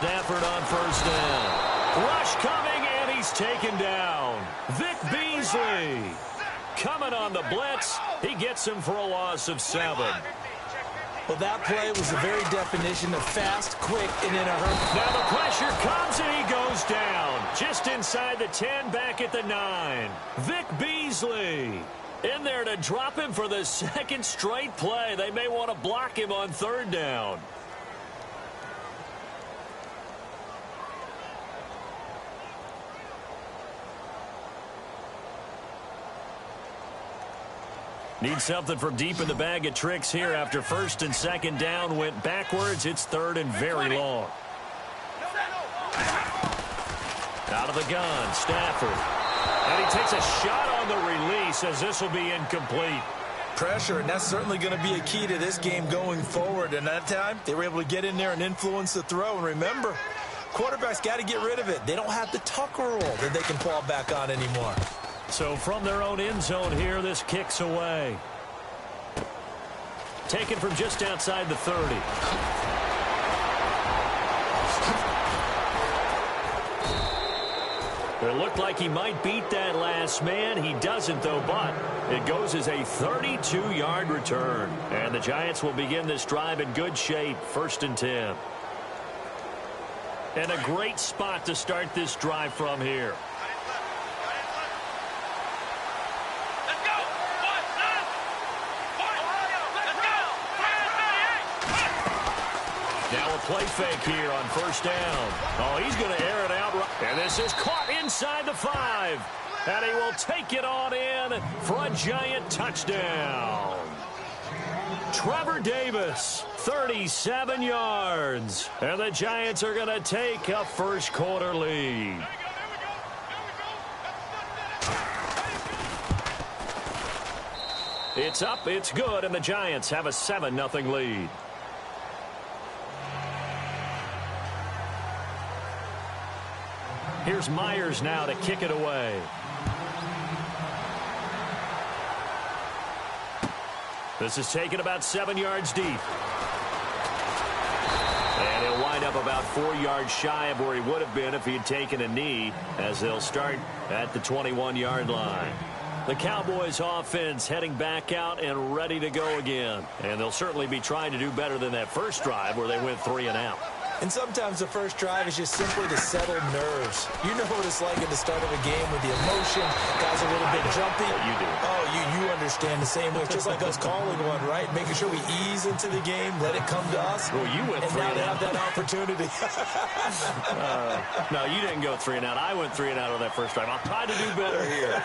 Stafford on first down. Rush coming, and he's taken down. Vic Beasley coming on the blitz. He gets him for a loss of 7. Well, that play was the very definition of fast, quick, and in a hurry. Now the pressure comes, and he goes down. Just inside the 10, back at the 9. Vic Beasley in there to drop him for the second straight play. They may want to block him on third down. Need something from deep in the bag of tricks here after first and second down went backwards. It's third and very long. Out of the gun, Stafford. And he takes a shot on the release as this will be incomplete. Pressure, and that's certainly going to be a key to this game going forward. And that time, they were able to get in there and influence the throw. And remember, quarterbacks got to get rid of it. They don't have the Tucker roll that they can fall back on anymore. So from their own end zone here, this kicks away. Taken from just outside the 30. It looked like he might beat that last man. He doesn't, though, but it goes as a 32-yard return. And the Giants will begin this drive in good shape, first and 10. And a great spot to start this drive from here. Now a play fake here on first down. Oh, he's going to air it out. And this is caught inside the 5. And he will take it on in for a Giant touchdown. Trevor Davis, 37 yards. And the Giants are going to take a first quarter lead. It's up, it's good, and the Giants have a 7-0 lead. Here's Myers now to kick it away. This is taken about 7 yards deep. And he'll wind up about 4 yards shy of where he would have been if he had taken a knee, as they'll start at the 21-yard line. The Cowboys offense heading back out and ready to go again. And they'll certainly be trying to do better than that first drive where they went 3 and out. And sometimes the first drive is just simply to settle nerves. You know what it's like at the start of a game with the emotion. Guys are a little bit jumpy. You do. Oh, you understand the same way. It's just like us calling one, right? Making sure we ease into the game, let it come to us. Well, you went 3 and out. And now they have that opportunity. No, you didn't go 3 and out. I went 3 and out on that first drive. I'll try to do better here.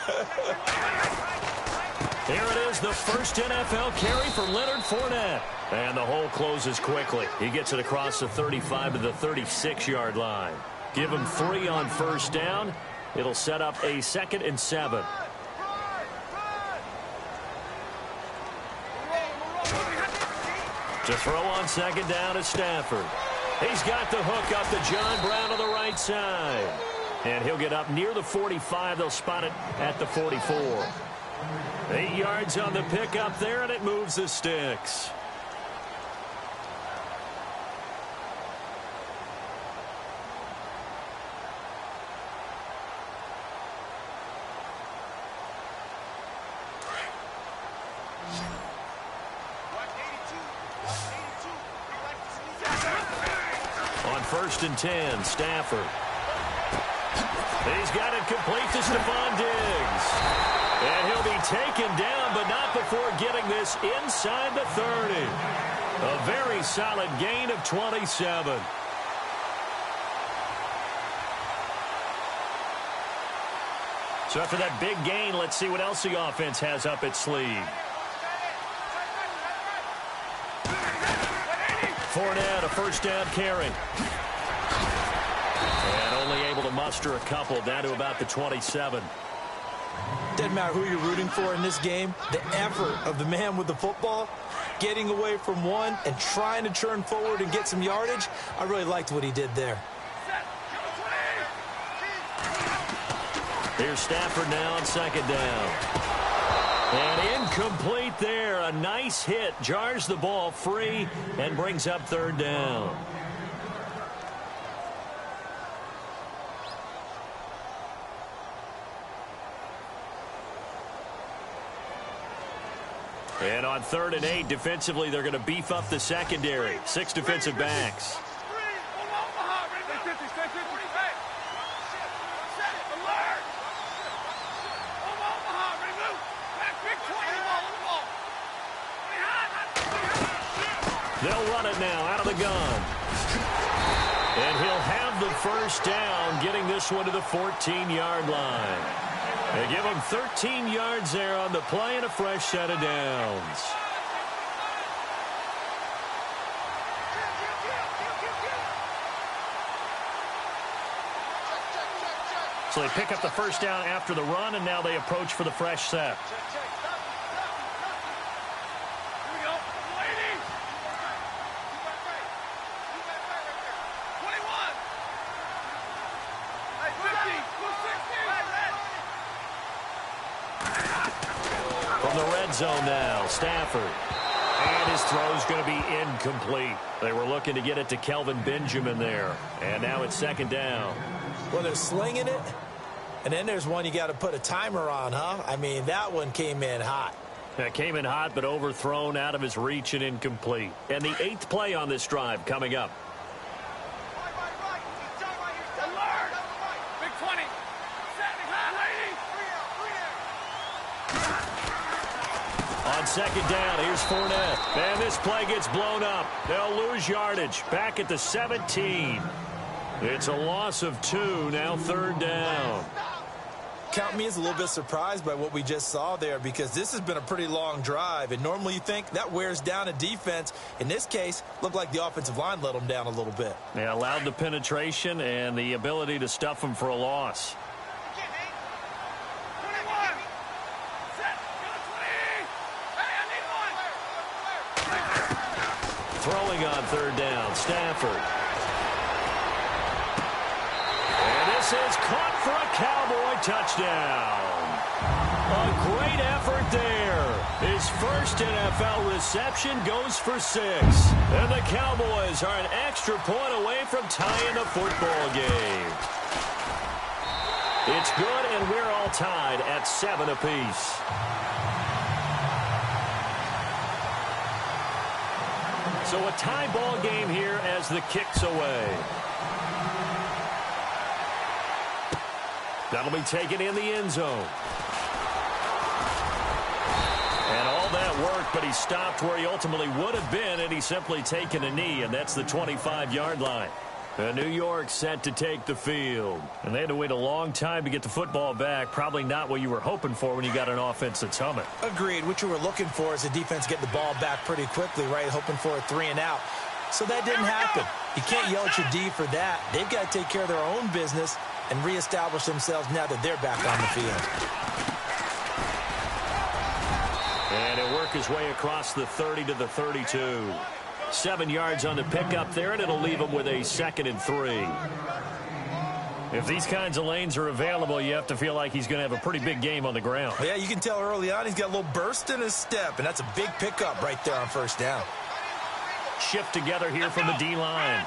Here it is, the first NFL carry for Leonard Fournette. And the hole closes quickly. He gets it across the 35 to the 36-yard line. Give him 3 on first down. It'll set up a 2nd and 7. To throw on second down is Stafford. He's got the hook up to John Brown on the right side. And he'll get up near the 45. They'll spot it at the 44. 8 yards on the pickup there, and it moves the sticks. On first and 10, Stafford. He's got it complete to Stephon Diggs. And he'll be taken down, but not before getting this inside the 30. A very solid gain of 27. So after that big gain, let's see what else the offense has up its sleeve. Fournette, a first down carry. And only able to muster a couple, down to about the 27. Doesn't matter who you're rooting for in this game. The effort of the man with the football, getting away from one and trying to turn forward and get some yardage, I really liked what he did there. Here's Stafford now on second down. And incomplete there. A nice hit. Jars the ball free and brings up third down. And on 3rd and 8, defensively, they're going to beef up the secondary. 6 defensive backs. They'll run it now out of the gun. And he'll have the first down, getting this one to the 14-yard line. They give him 13 yards there on the play and a fresh set of downs. So they pick up the first down after the run, and now they approach for the fresh set. From the red zone now, Stafford. And his throw's going to be incomplete. They were looking to get it to Kelvin Benjamin there. And now it's 2nd down. Well, they're slinging it. And then there's one you got to put a timer on, huh? I mean, that one came in hot. That came in hot, but overthrown, out of his reach and incomplete. And the 8th play on this drive coming up. On 2nd down, here's Fournette. And this play gets blown up. They'll lose yardage. Back at the 17. It's a loss of 2, now 3rd down. Count me as a little bit surprised by what we just saw there, because this has been a pretty long drive, and normally you think that wears down a defense. In this case, looked like the offensive line let them down a little bit. They allowed the penetration and the ability to stuff them for a loss. Throwing on 3rd down, Stafford. And this is caught for a Cowboy touchdown. A great effort there. His first NFL reception goes for 6. And the Cowboys are an extra point away from tying the football game. It's good, and we're all tied at 7 apiece. So a tie ball game here as the kick's away. That'll be taken in the end zone. And all that work, but he stopped where he ultimately would have been, and he's simply taken a knee, and that's the 25-yard line. New York set to take the field. And they had to wait a long time to get the football back. Probably not what you were hoping for when you got an offense that's humming. Agreed. What you were looking for is the defense getting the ball back pretty quickly, right? Hoping for a 3 and out. So that didn't happen. You can't yell at your D for that. They've got to take care of their own business and reestablish themselves now that they're back on the field. And he'll work his way across the 30 to the 32. 7 yards on the pickup there, and it'll leave him with a 2nd and 3. If these kinds of lanes are available, you have to feel like he's going to have a pretty big game on the ground. Yeah, you can tell early on he's got a little burst in his step, and that's a big pickup right there on 1st down. Shift together here from the D-line.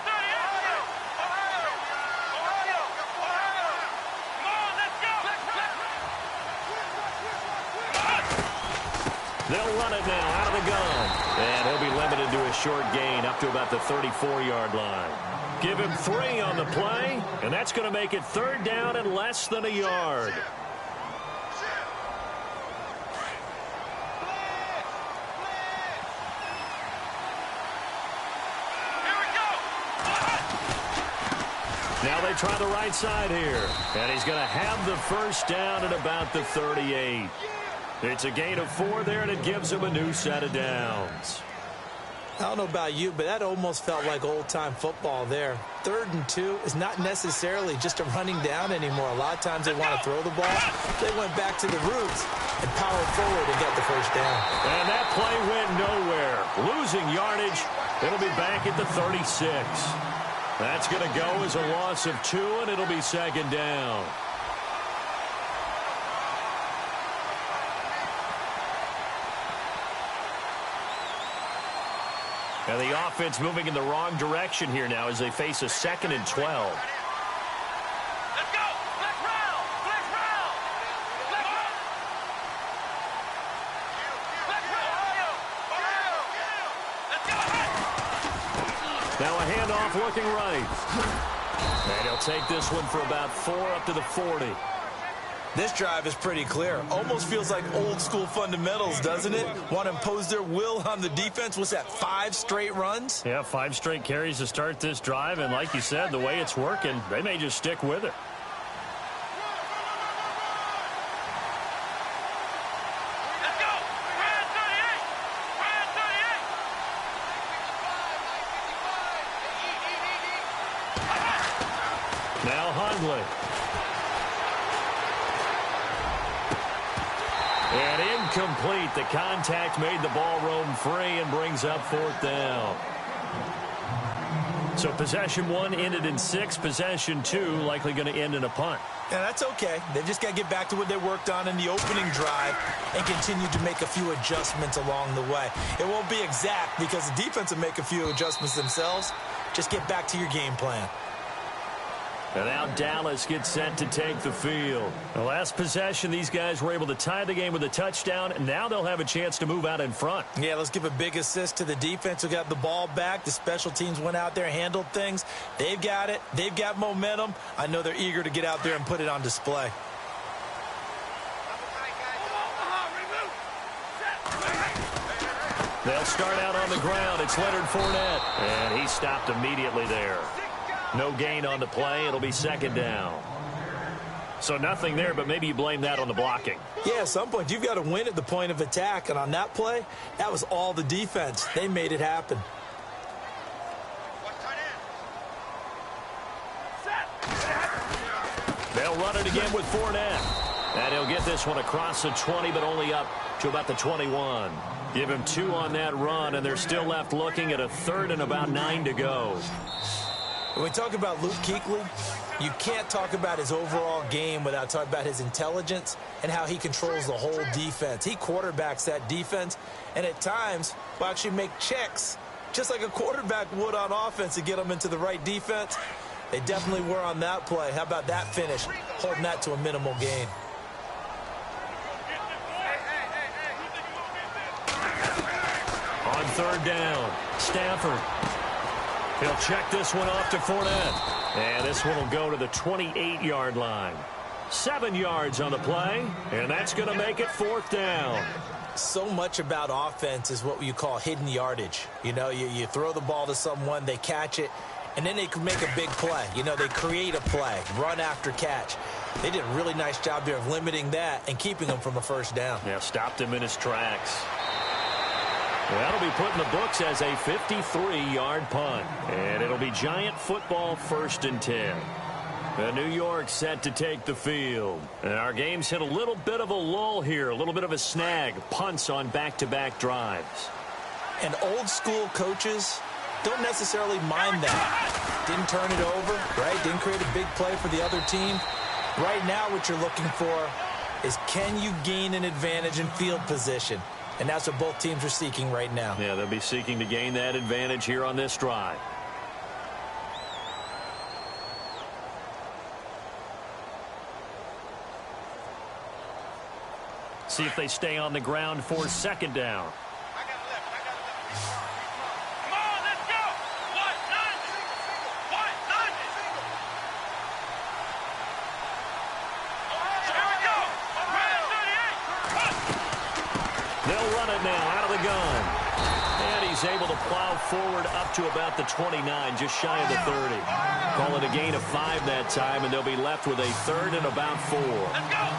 They'll run it now out of the gun. And he'll be limited to a short gain up to about the 34-yard line. Give him 3 on the play, and that's going to make it 3rd down and less than a yard. Now they try the right side here. And he's going to have the first down at about the 38. It's a gain of 4 there, and it gives him a new set of downs. I don't know about you, but that almost felt like old-time football there. 3rd and 2 is not necessarily just a running down anymore. A lot of times they want to throw the ball. They went back to the roots and powered forward and got the first down. And that play went nowhere. Losing yardage. It'll be back at the 36. That's going to go as a loss of 2, and it'll be 2nd down. And the offense moving in the wrong direction here now as they face a 2nd and 12. Let's go! Let's round! Let's round! Let's round! Now a handoff looking right. And he'll take this one for about 4 up to the 40. This drive is pretty clear. Almost feels like old school fundamentals, doesn't it? Want to impose their will on the defense. What's that, 5 straight runs? Yeah, 5 straight carries to start this drive. And like you said, the way it's working, they may just stick with it. Let's go. Brad 38. Brad 38. Now Hundley. And incomplete. The contact made the ball roam free and brings up 4th down. So possession 1 ended in 6. Possession 2 likely going to end in a punt. Yeah, that's okay. They've just got to get back to what they worked on in the opening drive and continue to make a few adjustments along the way. It won't be exact because the defense will make a few adjustments themselves. Just get back to your game plan. And now Dallas gets set to take the field. The last possession, these guys were able to tie the game with a touchdown, and now they'll have a chance to move out in front. Yeah, let's give a big assist to the defense who got the ball back. The special teams went out there, handled things. They've got it. They've got momentum. I know they're eager to get out there and put it on display. They'll start out on the ground. It's Leonard Fournette, and he stopped immediately there. No gain on the play. It'll be 2nd down. So nothing there, but maybe you blame that on the blocking. Yeah, at some point you've got to win at the point of attack, and on that play, that was all the defense. They made it happen. They'll run it again with Fournette. And he'll get this one across the 20, but only up to about the 21. Give him 2 on that run, and they're still left looking at a 3rd and about 9 to go. When we talk about Luke Kuechly, you can't talk about his overall game without talking about his intelligence and how he controls the whole defense. He quarterbacks that defense, and at times will actually make checks, just like a quarterback would on offense to get them into the right defense. They definitely were on that play. How about that finish, holding that to a minimal gain? On 3rd down, Stafford. He'll check this one off to Fournette. And this one will go to the 28-yard line. 7 yards on the play, and that's going to make it 4th down. So much about offense is what you call hidden yardage. You know, you throw the ball to someone, they catch it, and then they can make a big play. You know, they create a play, run after catch. They did a really nice job there of limiting that and keeping him from a 1st down. Yeah, stopped him in his tracks. That'll be put in the books as a 53-yard punt. And it'll be Giant football 1st and 10. New York set to take the field. And our game's hit a little bit of a lull here, a little bit of a snag. Punts on back-to-back drives. And old school coaches don't necessarily mind that. Didn't turn it over, right? Didn't create a big play for the other team. Right now what you're looking for is, can you gain an advantage in field position? And that's what both teams are seeking right now. Yeah, they'll be seeking to gain that advantage here on this drive. See if they stay on the ground for 2nd down. Come on, let's go. They'll run it now out of the gun. And he's able to plow forward up to about the 29, just shy of the 30. Call it a gain of 5 that time, and they'll be left with a 3rd and about 4. Let's go.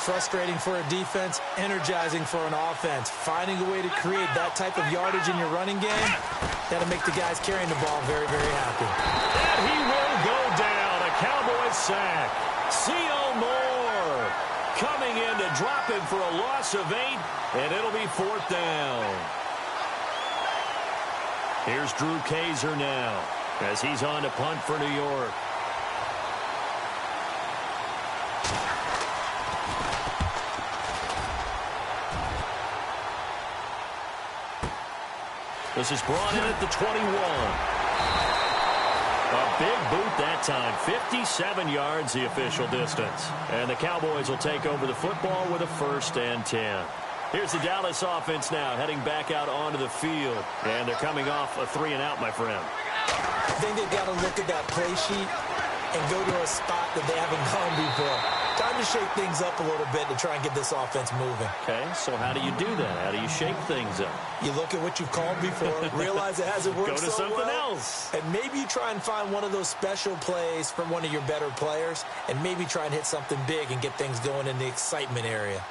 Frustrating for a defense, energizing for an offense. Finding a way to create that type of yardage in your running game, that'll make the guys carrying the ball very, very happy. And he will go down. A Cowboys sack. C.O. Moore coming in to drop him for a loss of 8, and it'll be 4th down. Here's Drew Kaiser now as he's on to punt for New York. This is brought in at the 21. A big boot that time. 57 yards the official distance. And the Cowboys will take over the football with a 1st and 10. Here's the Dallas offense now heading back out onto the field. And they're coming off a 3-and-out, my friend. I think they've got to look at that play sheet and go to a spot that they haven't gone before. Time to shake things up a little bit to try and get this offense moving. Okay, so how do you do that? How do you shake things up? You look at what you've called before, realize it hasn't worked Go to so something well, else. and maybe you try and find one of those special plays from one of your better players, and maybe try and hit something big and get things going in the excitement area.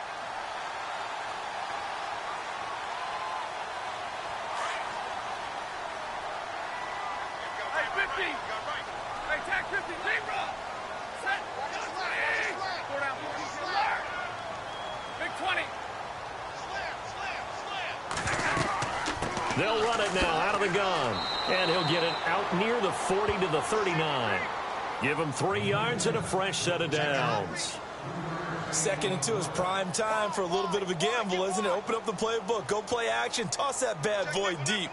They'll run it now out of the gun. And he'll get it out near the 40 to the 39. Give him 3 yards and a fresh set of downs. 2nd and 2 is prime time for a little bit of a gamble, isn't it? Open up the playbook, go play action, toss that bad boy deep.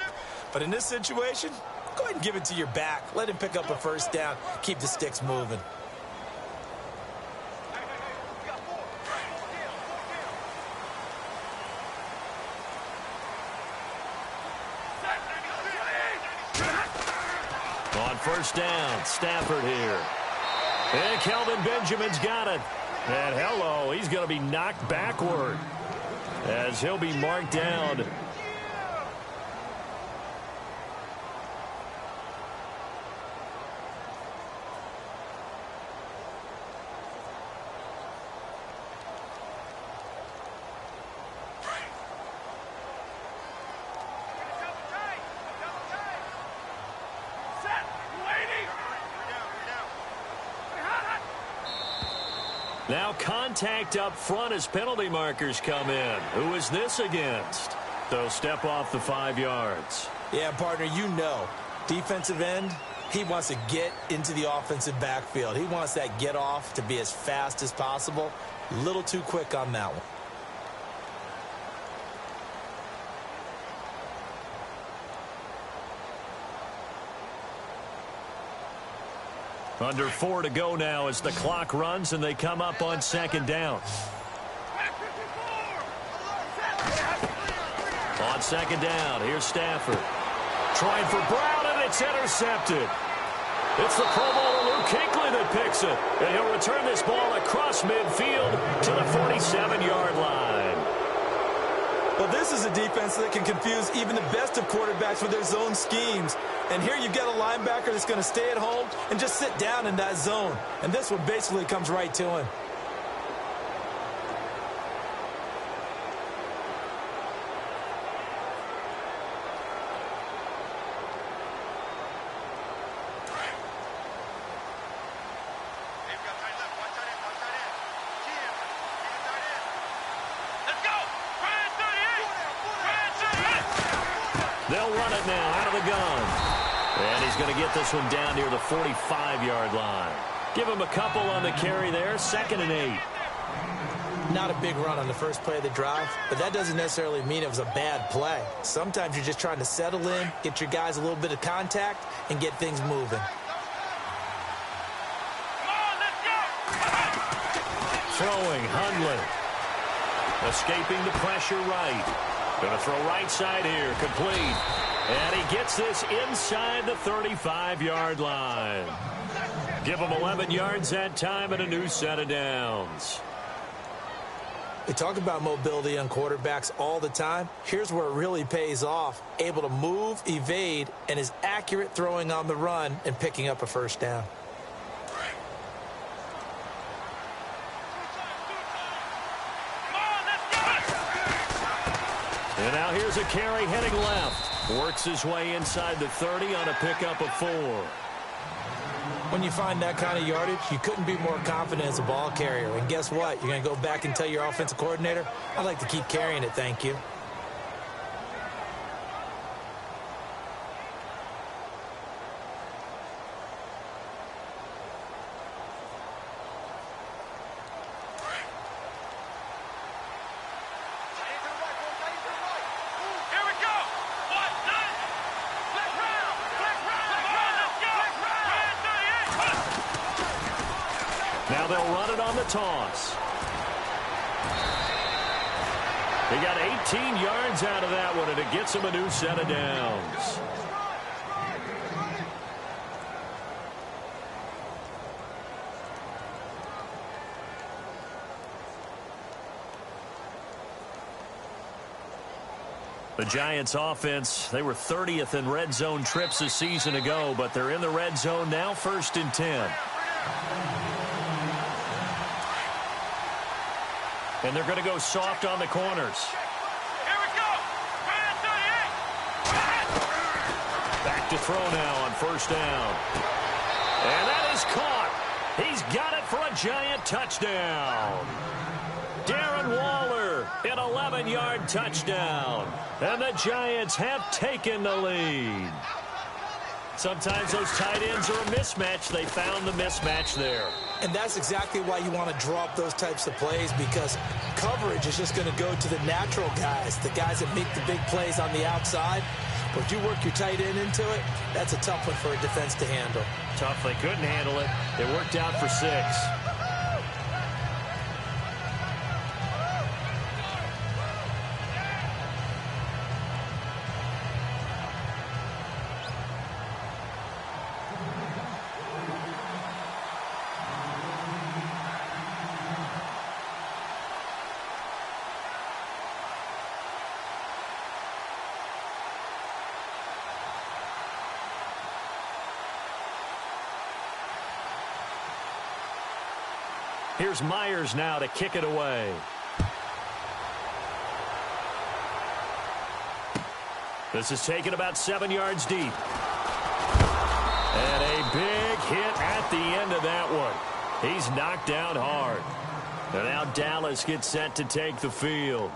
But in this situation, go ahead and give it to your back. Let him pick up a first down. Keep the sticks moving. On first down, Stafford here. And Kelvin Benjamin's got it. And hello, he's going to be knocked backward as he'll be marked down. Now contact up front as penalty markers come in. Who is this against? They'll step off the 5 yards. Yeah, partner, you know, defensive end, he wants to get into the offensive backfield. He wants that get off to be as fast as possible. A little too quick on that one. Under 4 to go now as the clock runs and they come up on 2nd down. On 2nd down, here's Stafford. Trying for Brown, and it's intercepted. It's the Pro Bowler Luke Kuechly that picks it. And he'll return this ball across midfield to the 47-yard line. Well, this is a defense that can confuse even the best of quarterbacks with their zone schemes. And here you've got a linebacker that's going to stay at home and just sit down in that zone. And this one basically comes right to him. They'll run it now out of the gun. And he's going to get this one down near the 45-yard line. Give him a couple on the carry there. 2nd and 8. Not a big run on the first play of the drive, but that doesn't necessarily mean it was a bad play. Sometimes you're just trying to settle in, get your guys a little bit of contact, and get things moving. Throwing, Hundley. Escaping the pressure right. Going to throw right side here, complete. And he gets this inside the 35-yard line. Give him 11 yards that time and a new set of downs. We talk about mobility on quarterbacks all the time. Here's where it really pays off. Able to move, evade, and is accurate throwing on the run and picking up a first down. And now here's a carry heading left. Works his way inside the 30 on a pickup of 4. When you find that kind of yardage, you couldn't be more confident as a ball carrier. And guess what? You're going to go back and tell your offensive coordinator, I'd like to keep carrying it, thank you. Now they'll run it on the toss. They got 18 yards out of that one, and it gets them a new set of downs. The Giants offense, they were 30th in red zone trips a season ago, but they're in the red zone now, 1st and 10. And they're going to go soft on the corners. Here we go. Back to throw now on 1st down. And that is caught. He's got it for a Giant touchdown. Darren Waller, an 11-yard touchdown. And the Giants have taken the lead. Sometimes those tight ends are a mismatch. They found the mismatch there. And that's exactly why you want to draw up those types of plays, because coverage is just going to go to the natural guys, the guys that make the big plays on the outside. But if you work your tight end into it, that's a tough one for a defense to handle. Tough. They couldn't handle it. It worked out for 6. Here's Myers now to kick it away. This is taken about 7 yards deep. And a big hit at the end of that one. He's knocked down hard. And now Dallas gets set to take the field.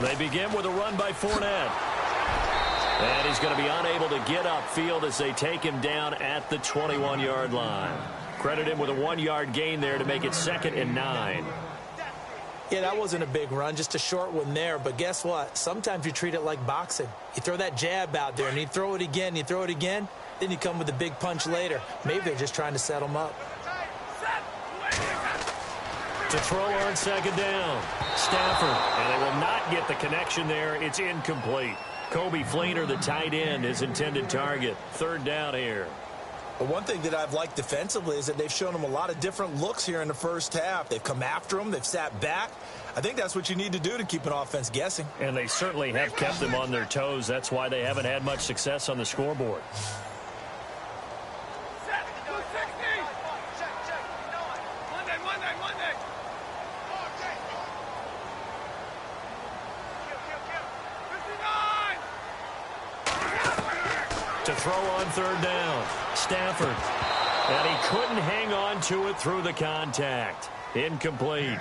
They begin with a run by Fournette. And he's going to be unable to get upfield as they take him down at the 21-yard line. Credit him with a 1-yard gain there to make it 2nd and 9. Yeah, that wasn't a big run, just a short one there. But guess what? Sometimes you treat it like boxing. You throw that jab out there, and you throw it again, you throw it again, then you come with a big punch later. Maybe they're just trying to set him up. To throw on 2nd down. Stafford. And they will not get the connection there. It's incomplete. Kobe Fleener, the tight end, his intended target. 3rd down here. But one thing that I've liked defensively is that they've shown him a lot of different looks here in the first half. They've come after him. They've sat back. I think that's what you need to do to keep an offense guessing. And they certainly have kept them on their toes. That's why they haven't had much success on the scoreboard. To throw on 3rd down. Stafford. And he couldn't hang on to it through the contact. Incomplete.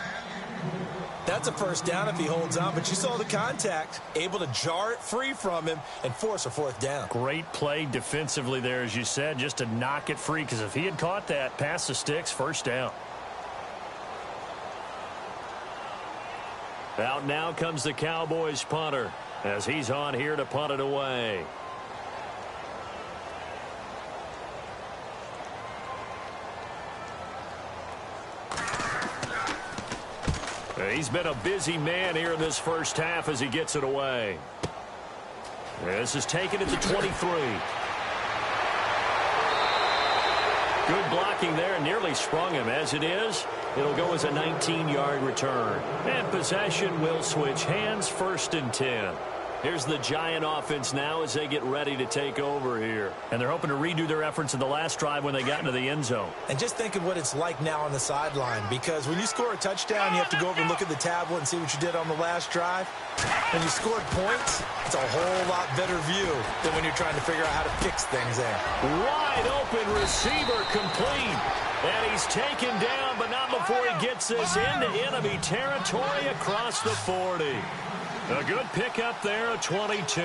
That's a 1st down if he holds on, but you saw the contact. Able to jar it free from him and force a 4th down. Great play defensively there, as you said, just to knock it free, because if he had caught that, past the sticks, 1st down. Out now comes the Cowboys punter as he's on here to punt it away. He's been a busy man here in this first half as he gets it away. This is taken at the 23. Good blocking there, and nearly sprung him. As it is, it'll go as a 19-yard return. And possession will switch hands, 1st and 10. Here's the Giant offense now as they get ready to take over here. And they're hoping to redo their efforts in the last drive when they got into the end zone. And just think of what it's like now on the sideline, because when you score a touchdown, you have to go over and look at the tablet and see what you did on the last drive. When you scored points, it's a whole lot better view than when you're trying to figure out how to fix things there. Wide open receiver complete. And he's taken down, but not before he gets this into enemy territory across the 40. A good pickup there, a 22.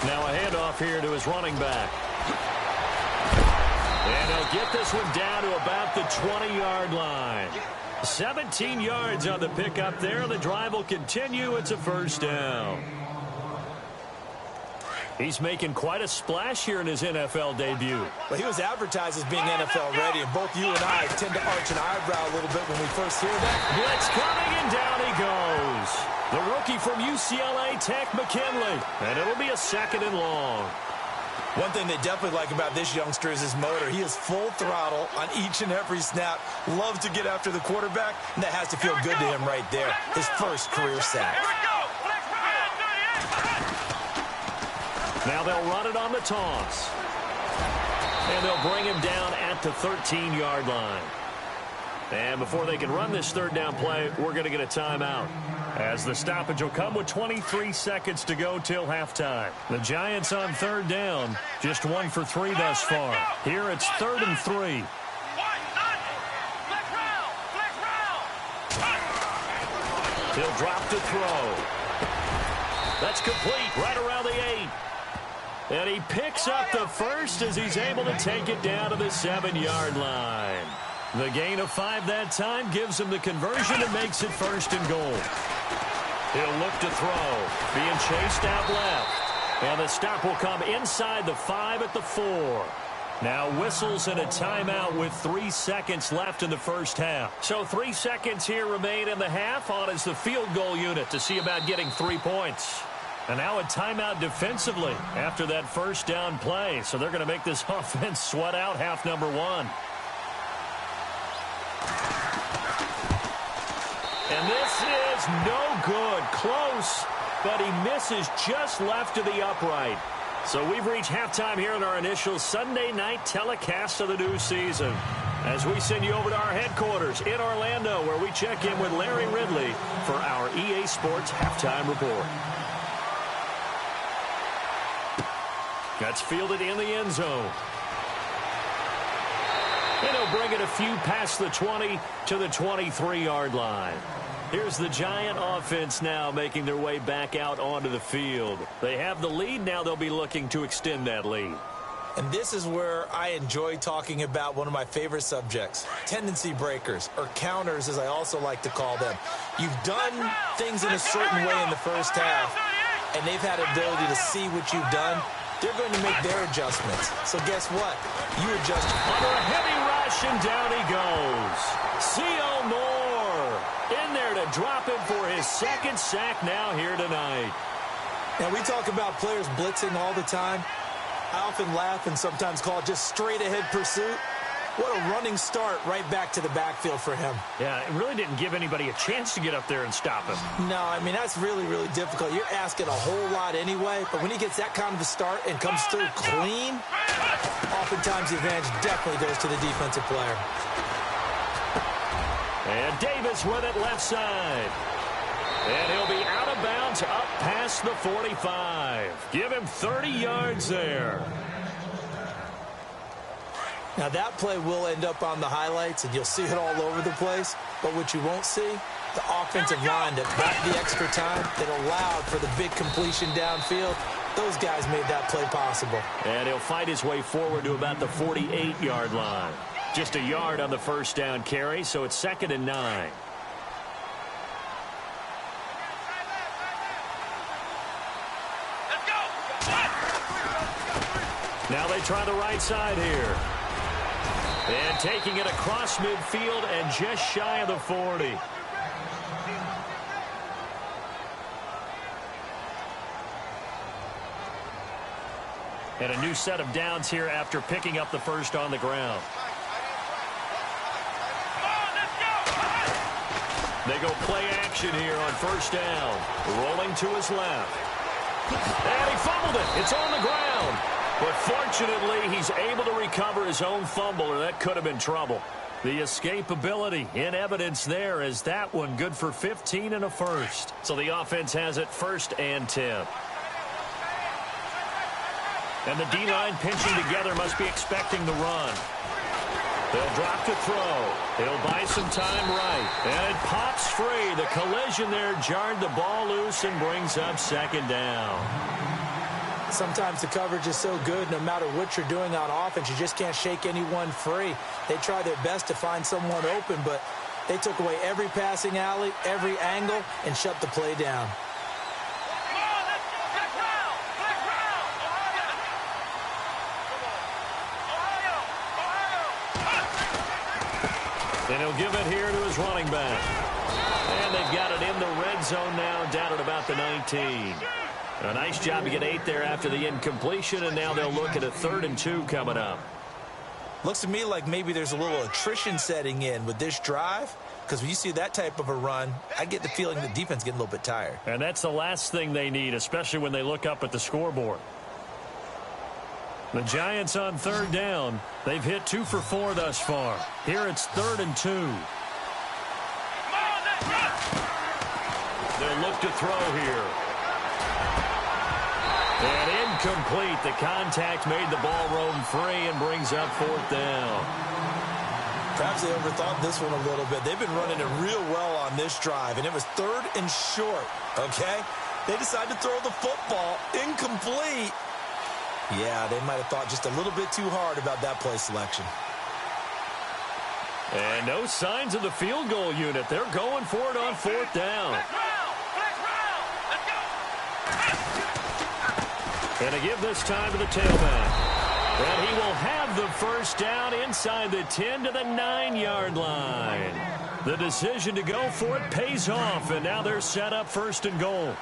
Now a handoff here to his running back. And he'll get this one down to about the 20-yard line. 17 yards on the pickup there. The drive will continue. It's a first down. He's making quite a splash here in his NFL debut. Well, he was advertised as being NFL ready, and both you and I tend to arch an eyebrow a little bit when we first hear that. Blitz coming, and down he goes. The rookie from UCLA, Tech McKinley. And it'll be a 2nd and long. One thing they definitely like about this youngster is his motor. He is full throttle on each and every snap. Loves to get after the quarterback, and that has to feel good to him right there. His first career sack. Now they'll run it on the toss. And they'll bring him down at the 13-yard line. And before they can run this 3rd down play, we're going to get a timeout, as the stoppage will come with 23 seconds to go till halftime. The Giants on 3rd down, just 1 for 3 thus far. Here it's 3rd and 3. He'll drop to throw. That's complete right around the 8. And he picks up the first as he's able to take it down to the 7-yard line. The gain of 5 that time gives him the conversion and makes it 1st and goal. He'll look to throw, being chased out left. And the stop will come inside the 5 at the 4. Now whistles and a timeout with 3 seconds left in the first half. So 3 seconds here remain in the half on as the field goal unit to see about getting 3 points. And now a timeout defensively after that first down play. So they're going to make this offense sweat out half number 1. And this is no good. Close, but he misses just left of the upright. So we've reached halftime here in our initial Sunday night telecast of the new season, as we send you over to our headquarters in Orlando, where we check in with Larry Ridley for our EA Sports Halftime Report. That's fielded in the end zone. And he'll bring it a few past the 20 to the 23-yard line. Here's the Giant offense now making their way back out onto the field. They have the lead. Now they'll be looking to extend that lead. And this is where I enjoy talking about one of my favorite subjects, tendency breakers, or counters as I also like to call them. You've done things in a certain way in the first half, and they've had ability to see what you've done. They're going to make their adjustments. So guess what? You adjust. Under a heavy rush, and down he goes. C.O. Moore in there to drop him for his 2nd sack now here tonight. Now, we talk about players blitzing all the time. I often laugh and sometimes call it just straight-ahead pursuit. What a running start right back to the backfield for him. Yeah, it really didn't give anybody a chance to get up there and stop him. No, I mean, that's really, really difficult. You're asking a whole lot anyway, but when he gets that kind of a start and comes through clean, oftentimes the advantage definitely goes to the defensive player. And Davis with it left side. And he'll be out of bounds up past the 45. Give him 30 yards there. Now, that play will end up on the highlights, and you'll see it all over the place. But what you won't see, the offensive line that got the extra time, that allowed for the big completion downfield. Those guys made that play possible. And he'll fight his way forward to about the 48-yard line. Just a yard on the first down carry, so it's 2nd and 9. Now they try the right side here. And taking it across midfield and just shy of the 40. And a new set of downs here after picking up the first on the ground. They go play action here on first down. Rolling to his left. And he fumbled it. It's on the ground. But fortunately, he's able to recover his own fumble, or that could have been trouble. The escapability in evidence there, as that one good for 15 and a first. So the offense has it 1st and 10. And the D-line pinching together must be expecting the run. They'll drop to throw. He'll buy some time right. And it pops free. The collision there jarred the ball loose and brings up 2nd down. Sometimes the coverage is so good, no matter what you're doing on offense, you just can't shake anyone free. They try their best to find someone open, but They took away every passing alley, every angle, and shut the play down. And he'll give it here to his running back. And they've got it in the red zone now, down at about the 19. A nice job to get 8 there after the incompletion, and now they'll look at a 3rd and 2 coming up. Looks to me like maybe there's a little attrition setting in with this drive, because when you see that type of a run, I get the feeling the defense is getting a little bit tired. And that's the last thing they need, especially when they look up at the scoreboard. The Giants on 3rd down. They've hit 2 for 4 thus far. Here it's 3rd and 2. They'll look to throw here. And incomplete. The contact made the ball roam free and brings up 4th down. Perhaps they overthought this one a little bit. They've been running it real well on this drive, and it was 3rd and short, okay? They decided to throw the football incomplete. Yeah, they might have thought just a little bit too hard about that play selection. And no signs of the field goal unit. They're going for it on 4th down. And to give this time to the tailback. And he will have the 1st down inside the 10 to the 9-yard line. The decision to go for it pays off, and now they're set up 1st and goal.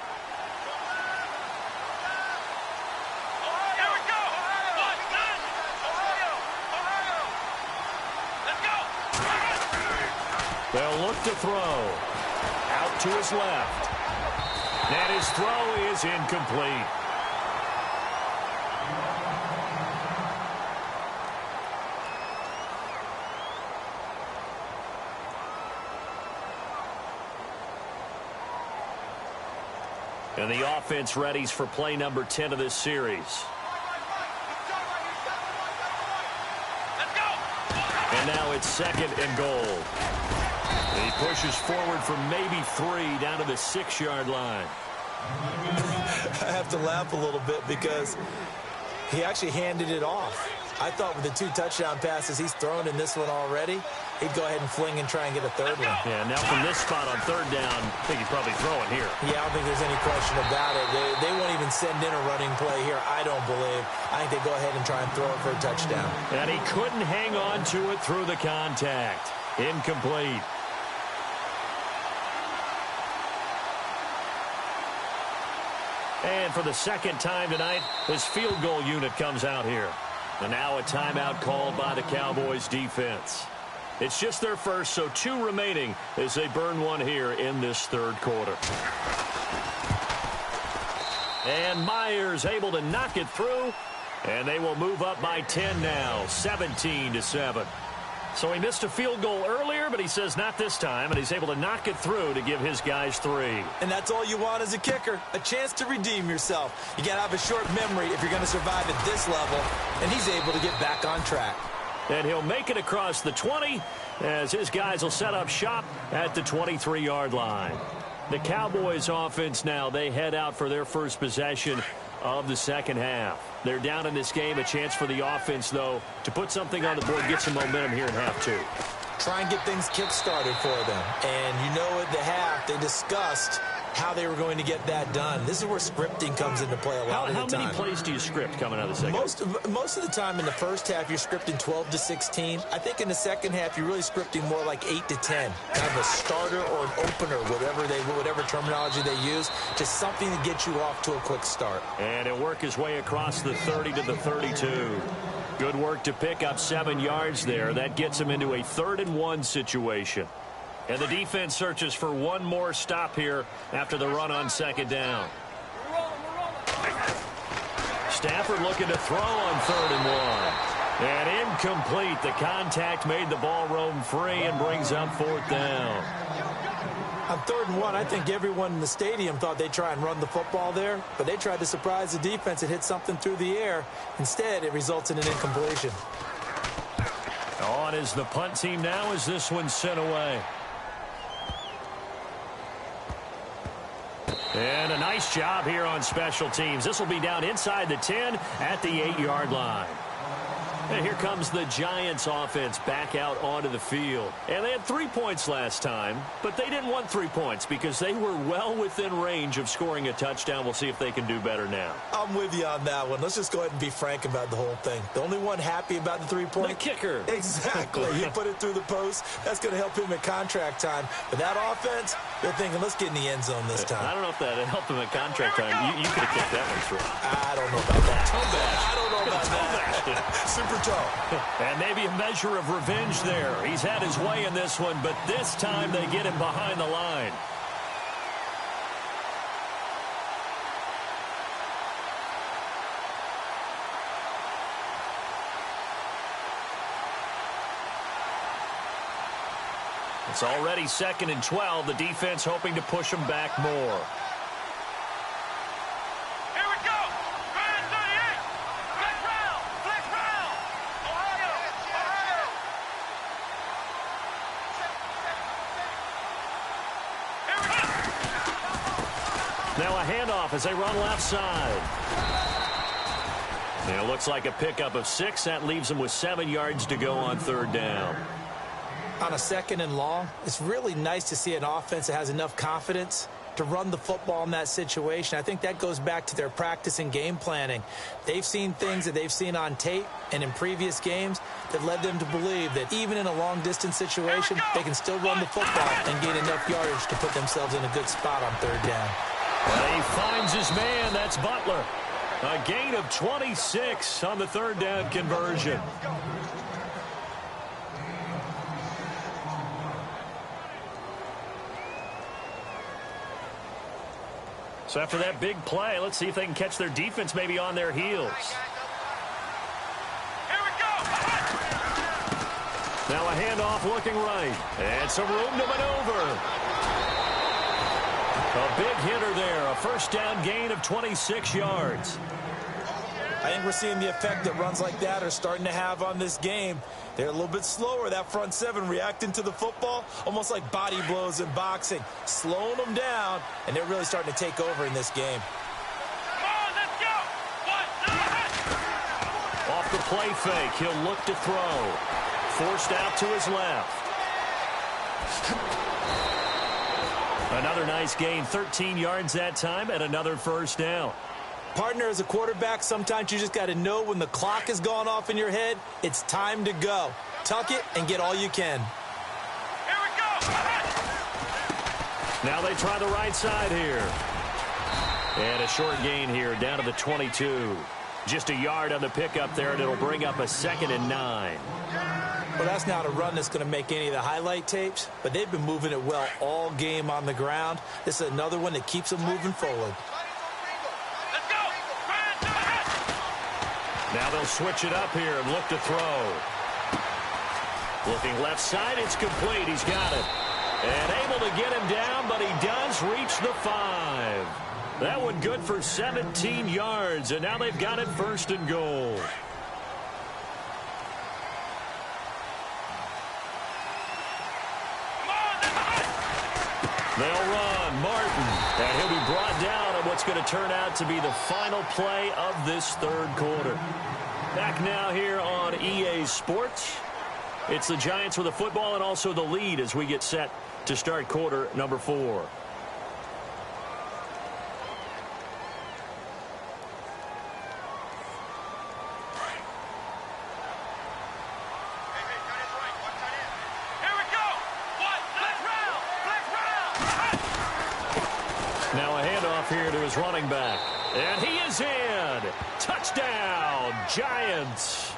They'll look to throw. Out to his left. And his throw is incomplete. And the offense readies for play number 10 of this series. And now it's 2nd and goal. He pushes forward for maybe 3 down to the 6-yard line. I have to laugh a little bit because he actually handed it off. I thought with the 2 touchdown passes he's thrown in this one already, he'd go ahead and fling and try and get a 3rd one. Yeah, now from this spot on 3rd down, I think he's probably throwing here. Yeah, I don't think there's any question about it. They won't even send in a running play here, I don't believe. I think they go ahead and try and throw it for a touchdown. And he couldn't hang on to it through the contact. Incomplete. And for the 2nd time tonight, his field goal unit comes out here. And now a timeout called by the Cowboys defense. It's just their first, so 2 remaining as they burn one here in this 3rd quarter. And Myers able to knock it through, and they will move up by 10 now, 17-7. So he missed a field goal earlier, but he says not this time, and he's able to knock it through to give his guys 3. And that's all you want as a kicker, a chance to redeem yourself. You got to have a short memory if you're going to survive at this level, and he's able to get back on track. And he'll make it across the 20 as his guys will set up shop at the 23-yard line. The Cowboys offense now, they head out for their first possession of the 2nd half. They're down in this game. A chance for the offense, though, to put something on the board, get some momentum here in half 2. Try and get things kick-started for them. And you know at the half, they discussed how they were going to get that done. This is where scripting comes into play a lot of the time. How many plays do you script coming out of the 2nd? Most of the time in the first half, you're scripting 12 to 16. I think in the 2nd half, you're really scripting more like 8 to 10. Kind of a starter or an opener, whatever terminology they use. Just something to get you off to a quick start. And he'll work his way across the 30 to the 32. Good work to pick up 7 yards there. That gets him into a 3rd and 1 situation. And the defense searches for one more stop here after the run on 2nd down. Stafford looking to throw on 3rd and 1. And incomplete. The contact made the ball roam free and brings up 4th down. On 3rd and 1, I think everyone in the stadium thought they'd try and run the football there, but they tried to surprise the defense and hit something through the air. Instead, it results in an incompletion. On is the punt team now as this one's sent away. And a nice job here on special teams. This will be down inside the 10 at the 8-yard line. And here comes the Giants offense back out onto the field. And they had 3 points last time, but they didn't want 3 points because they were well within range of scoring a touchdown. We'll see if they can do better now. I'm with you on that one. Let's just go ahead and be frank about the whole thing. The only one happy about the 3-point? The kicker. Exactly. You put it through the post. That's going to help him at contract time. But that offense, they're thinking, let's get in the end zone this time. I don't know if that helped him at contract time. You could have kicked that one through. I don't know about that. I don't know about that. Super toe. And maybe a measure of revenge there. He's had his way in this one, but this time they get him behind the line. It's already 2nd and 12. The defense hoping to push him back more. Now a handoff as they run left side. And it looks like a pickup of 6. That leaves them with 7 yards to go on 3rd down. On a 2nd and long, it's really nice to see an offense that has enough confidence to run the football in that situation. I think that goes back to their practice and game planning. They've seen things that they've seen on tape and in previous games that led them to believe that even in a long-distance situation, they can still run the football and gain enough yardage to put themselves in a good spot on 3rd down. Well, he finds his man. That's Butler. A gain of 26 on the 3rd down conversion. So after that big play, let's see if they can catch their defense maybe on their heels. Here we go. Now a handoff looking right. And some room to maneuver. A big hitter there. A 1st down gain of 26 yards. I think we're seeing the effect that runs like that are starting to have on this game. They're a little bit slower, that front 7 reacting to the football, almost like body blows in boxing, slowing them down, and they're really starting to take over in this game. Come on, let's go. 1, 2, Off the play fake, he'll look to throw. Forced out to his left. Another nice gain, 13 yards that time, and another 1st down. Partner, as a quarterback, sometimes you just got to know when the clock has gone off in your head, it's time to go. Tuck it and get all you can. Here we go. Now they try the right side here. And a short gain here down to the 22. Just a yard on the pickup there, and it'll bring up a 2nd and 9. Well, that's not a run that's going to make any of the highlight tapes, but they've been moving it well all game on the ground. This is another one that keeps them moving forward. Now they'll switch it up here and look to throw. Looking left side, it's complete. He's got it. And able to get him down, but he does reach the 5. That one good for 17 yards, and now they've got it 1st and goal. They'll run. Martin. And he'll be brought down on what's going to turn out to be the final play of this 3rd quarter. Back now here on EA Sports. It's the Giants with the football and also the lead as we get set to start quarter number 4. Now a handoff here to his running back. And he is in. Touchdown, Giants.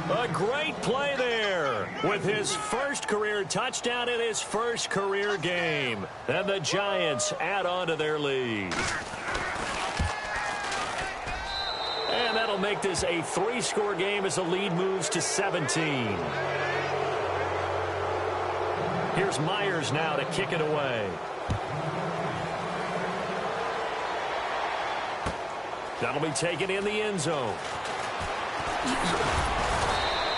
A great play there with his 1st career touchdown in his 1st career game. And the Giants add on to their lead. And that'll make this a 3-score game as the lead moves to 17. Here's Myers now to kick it away. That'll be taken in the end zone.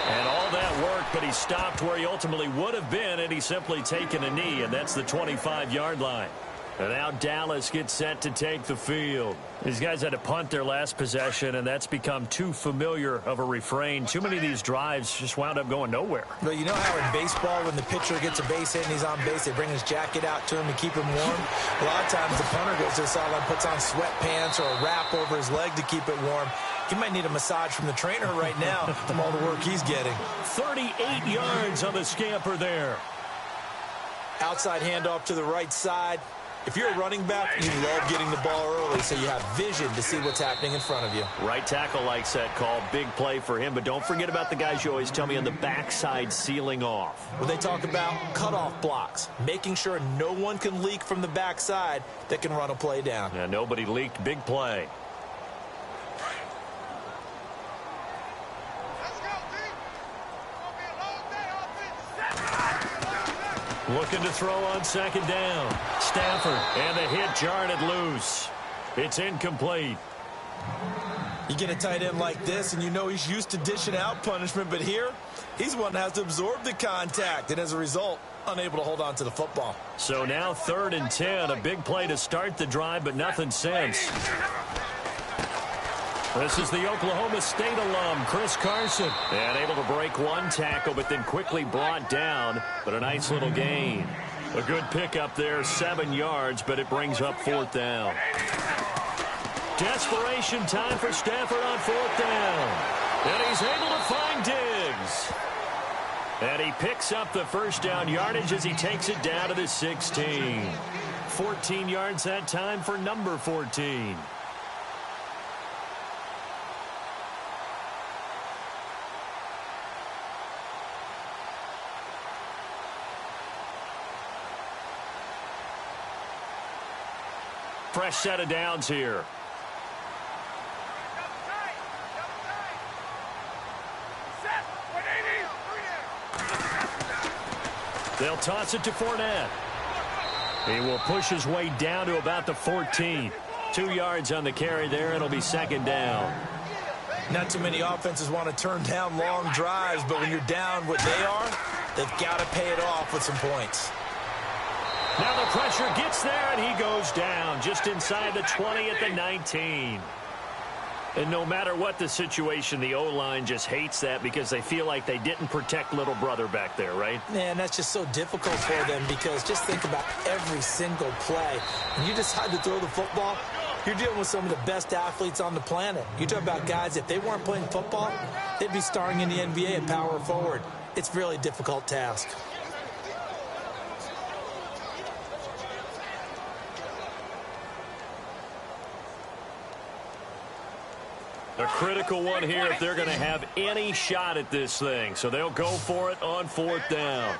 And all that work, but he stopped where he ultimately would have been, and he's simply taken a knee, and that's the 25-yard line. And now Dallas gets set to take the field. These guys had to punt their last possession, and that's become too familiar of a refrain. Too many of these drives just wound up going nowhere. Well, you know how in baseball, when the pitcher gets a base hit and he's on base, they bring his jacket out to him to keep him warm? A lot of times the punter goes to the sideline, puts on sweatpants or a wrap over his leg to keep it warm. He might need a massage from the trainer right now from all the work he's getting. 38 yards on the scamper there. Outside handoff to the right side. If you're a running back, you love getting the ball early so you have vision to see what's happening in front of you. Right tackle likes that call. Big play for him. But don't forget about the guys you always tell me on the backside sealing off. When they talk about cutoff blocks, making sure no one can leak from the backside that can run a play down. Yeah, nobody leaked. Big play. Looking to throw on second down. Stafford, and the hit jarred it loose. It's incomplete. You get a tight end like this, and you know he's used to dishing out punishment, but here, he's one that has to absorb the contact, and as a result, unable to hold on to the football. So now 3rd and 10, a big play to start the drive, but nothing since. This is the Oklahoma State alum, Chris Carson. And able to break one tackle, but then quickly brought down. But a nice little gain. A good pickup there, 7 yards, but it brings up 4th down. Desperation time for Stafford on 4th down. And he's able to find Diggs. And he picks up the first down yardage as he takes it down to the 16. 14 yards that time for number 14. Fresh set of downs here. They'll toss it to Fournette. He will push his way down to about the 14. 2 yards on the carry there. It'll be 2nd down. Not too many offenses want to turn down long drives, but when you're down what they are, they've got to pay it off with some points. Now the pressure gets there, and he goes down just inside the 20 at the 19. And no matter what the situation, the O-line just hates that because they feel like they didn't protect little brother back there, right? Man, that's just so difficult for them because just think about every single play. When you decide to throw the football, you're dealing with some of the best athletes on the planet. You talk about guys, if they weren't playing football, they'd be starring in the NBA at power forward. It's really a difficult task. A critical one here if they're going to have any shot at this thing. So they'll go for it on 4th down.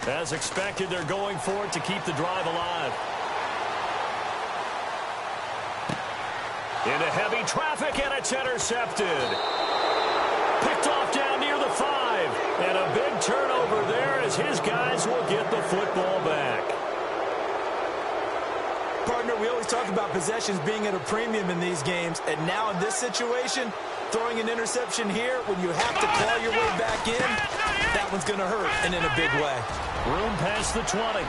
As expected, they're going for it to keep the drive alive. Into heavy traffic, and it's intercepted. Picked off down near the 5. And a big turnover there as his guys will get the football back. Partner, we always talk about possessions being at a premium in these games, and now in this situation, throwing an interception here when you have to claw your way back in, that one's going to hurt, and in a big way. Room past the 20.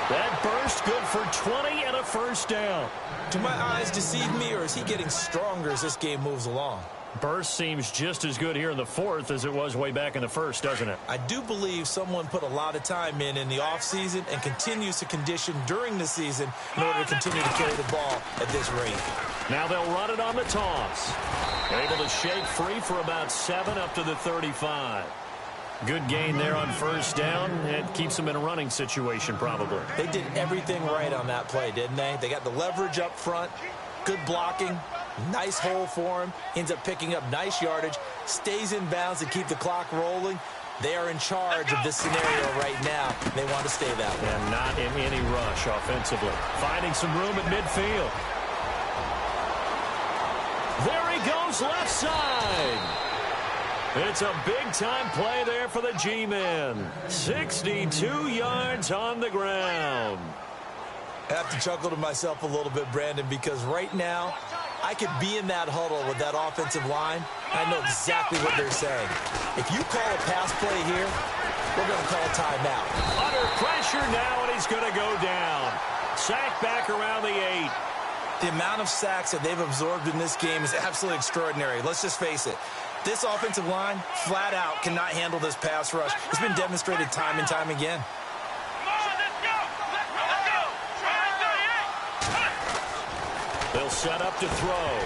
That burst good for 20 and a 1st down. Do my eyes deceive me, or is he getting stronger as this game moves along? Burst seems just as good here in the 4th as it was way back in the 1st, doesn't it? I do believe someone put a lot of time in the offseason and continues to condition during the season in order to continue to carry the ball at this rate. Now they'll run it on the toss. Able to shake free for about 7 up to the 35. Good gain there on 1st down. It keeps them in a running situation probably. They did everything right on that play, didn't they? They got the leverage up front, good blocking. Nice hole for him. Ends up picking up nice yardage. Stays in bounds to keep the clock rolling. They are in charge of this scenario right now. They want to stay that way. And not in any rush offensively. Finding some room at midfield. There he goes left side. It's a big-time play there for the G-men. 62 yards on the ground. I have to chuckle to myself a little bit, Brandon, because right now, I could be in that huddle with that offensive line. I know exactly what they're saying. If you call a pass play here, we're going to call a timeout. Under pressure now, and he's going to go down. Sack back around the 8. The amount of sacks that they've absorbed in this game is absolutely extraordinary. Let's just face it. This offensive line, flat out, cannot handle this pass rush. It's been demonstrated time and time again. They'll set up to throw.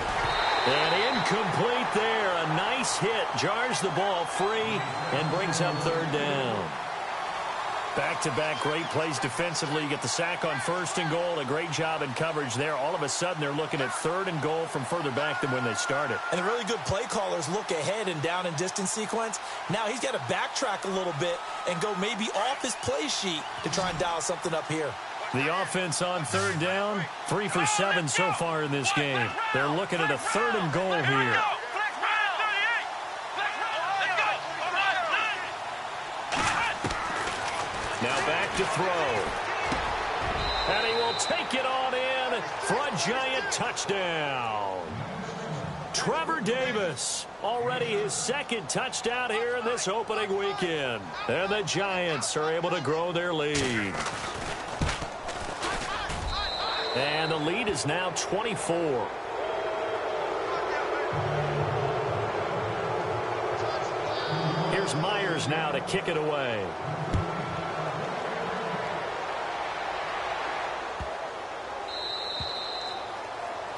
And incomplete there. A nice hit. Jars the ball free and brings up third down. Back-to-back great plays defensively. You get the sack on 1st and goal. A great job in coverage there. All of a sudden, they're looking at 3rd and goal from further back than when they started. And the really good play callers look ahead and down and distance sequence. Now he's got to backtrack a little bit and go maybe off his play sheet to try and dial something up here. The offense on 3rd down, 3 for 7 so far in this game. They're looking at a 3rd and goal here. Now back to throw. And he will take it on in for a giant touchdown. Trevor Davis, already his 2nd touchdown here in this opening weekend. And the Giants are able to grow their lead. And the lead is now 24. Here's Myers now to kick it away.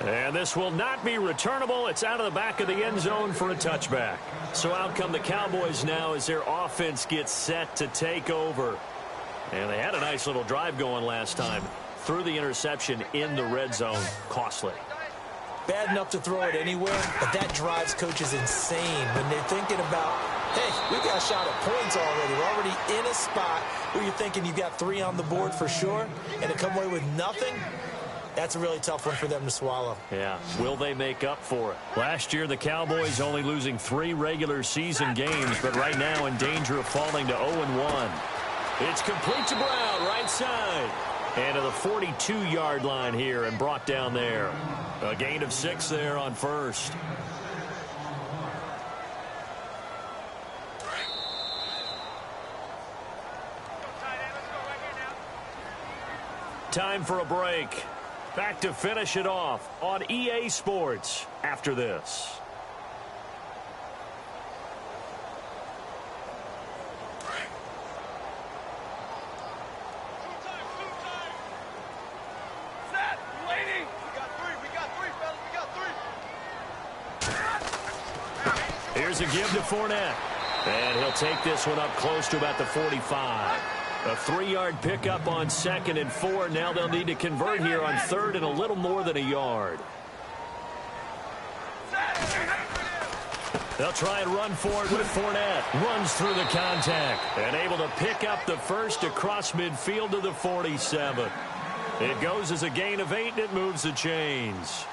And this will not be returnable. It's out of the back of the end zone for a touchback. So out come the Cowboys now as their offense gets set to take over. And they had a nice little drive going last time. Threw the interception in the red zone. Costly. Bad enough to throw it anywhere, but that drives coaches insane when they're thinking about, hey, we've got a shot at points already. We're already in a spot where you're thinking you've got 3 on the board for sure, and to come away with nothing, that's a really tough one for them to swallow. Yeah. Will they make up for it? Last year, the Cowboys only losing 3 regular season games, but right now in danger of falling to 0-1. It's complete to Brown, right side. And to the 42-yard line here and brought down there. A gain of 6 there on 1st. Time for a break. Back to finish it off on EA Sports after this. Here's a give to Fournette. And he'll take this one up close to about the 45. A 3-yard pickup on 2nd and 4. Now they'll need to convert here on 3rd and a little more than a yard. They'll try and run for it with Fournette. Runs through the contact. And able to pick up the first across midfield to the 47. It goes as a gain of 8 and it moves the chains.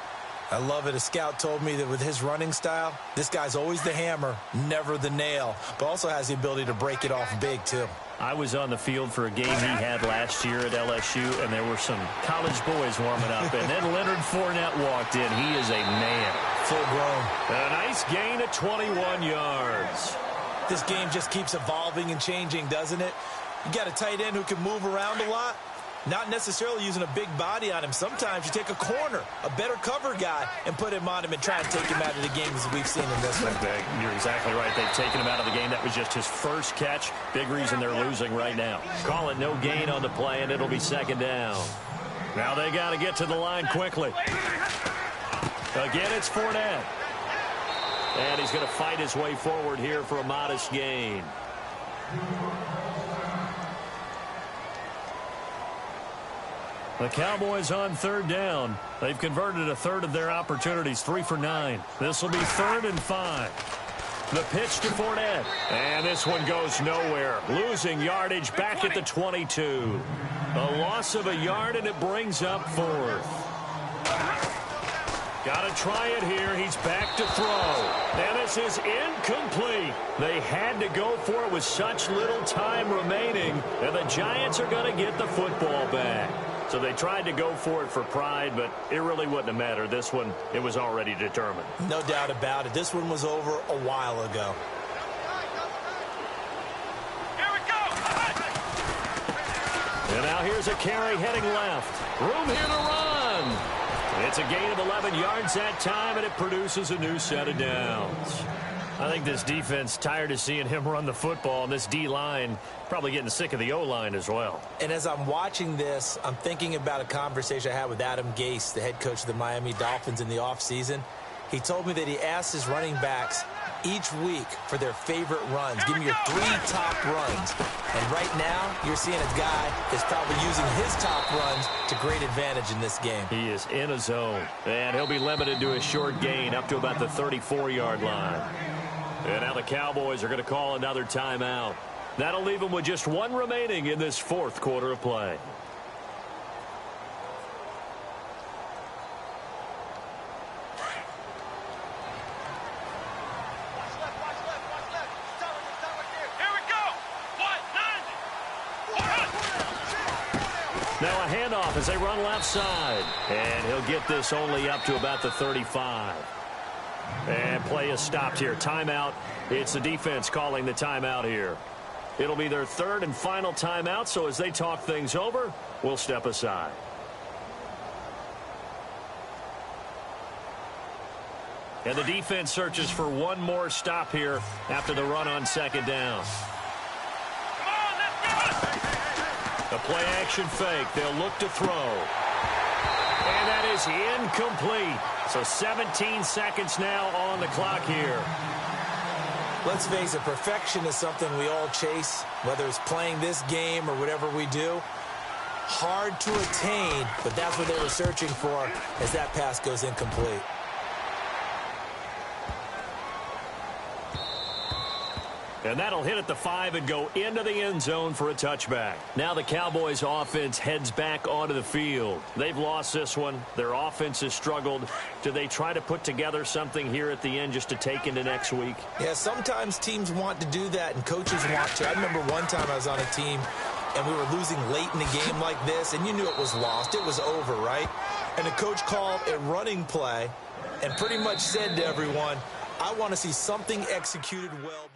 I love it. A scout told me that with his running style, this guy's always the hammer, never the nail, but also has the ability to break it off big, too. I was on the field for a game he had last year at LSU, and there were some college boys warming up, and then Leonard Fournette walked in. He is a man. Full grown. A nice gain of 21 yards. This game just keeps evolving and changing, doesn't it? You got a tight end who can move around a lot. Not necessarily using a big body on him. Sometimes you take a corner, a better cover guy, and put him on him and try and take him out of the game as we've seen in this one. You're exactly right. They've taken him out of the game. That was just his first catch. Big reason they're losing right now. Call it no gain on the play, and it'll be 2nd down. Now they got to get to the line quickly. Again, it's Fournette. And he's going to fight his way forward here for a modest gain. The Cowboys on 3rd down. They've converted a 1/3 of their opportunities, 3 for 9. This will be 3rd and 5. The pitch to Fournette. And this one goes nowhere. Losing yardage back at the 22. A loss of a yard, and it brings up 4th. Got to try it here. He's back to throw. And this is incomplete. They had to go for it with such little time remaining. And the Giants are going to get the football back. So they tried to go for it for pride, but it really wouldn't have mattered. This one, it was already determined. No doubt about it. This one was over a while ago. Here we go. And now here's a carry heading left. Room here to run. It's a gain of 11 yards that time, and it produces a new set of downs. I think this defense tired of seeing him run the football, and this D-line probably getting sick of the O-line as well. And as I'm watching this, I'm thinking about a conversation I had with Adam Gase, the head coach of the Miami Dolphins, in the offseason. He told me that he asked his running backs each week for their favorite runs. Give me your 3 top runs. And right now, you're seeing a guy that's probably using his top runs to great advantage in this game. He is in a zone, and he'll be limited to a short gain up to about the 34-yard line. And now the Cowboys are going to call another timeout. That'll leave them with just 1 remaining in this 4th quarter of play. Now a handoff as they run left side. And he'll get this only up to about the 35. And play is stopped here. Timeout. It's the defense calling the timeout here. It'll be their 3rd and final timeout, so as they talk things over, we'll step aside. And the defense searches for one more stop here after the run on 2nd down. The play action fake. They'll look to throw. And that is incomplete. So 17 seconds now on the clock here. Let's face it, perfection is something we all chase, whether it's playing this game or whatever we do. Hard to attain, but that's what they were searching for as that pass goes incomplete. And that'll hit at the 5 and go into the end zone for a touchback. Now the Cowboys offense heads back onto the field. They've lost this one. Their offense has struggled. Do they try to put together something here at the end just to take into next week? Yeah, sometimes teams want to do that and coaches want to. I remember one time I was on a team and we were losing late in a game like this, and you knew it was lost. It was over, right? And the coach called a running play and pretty much said to everyone, I want to see something executed well.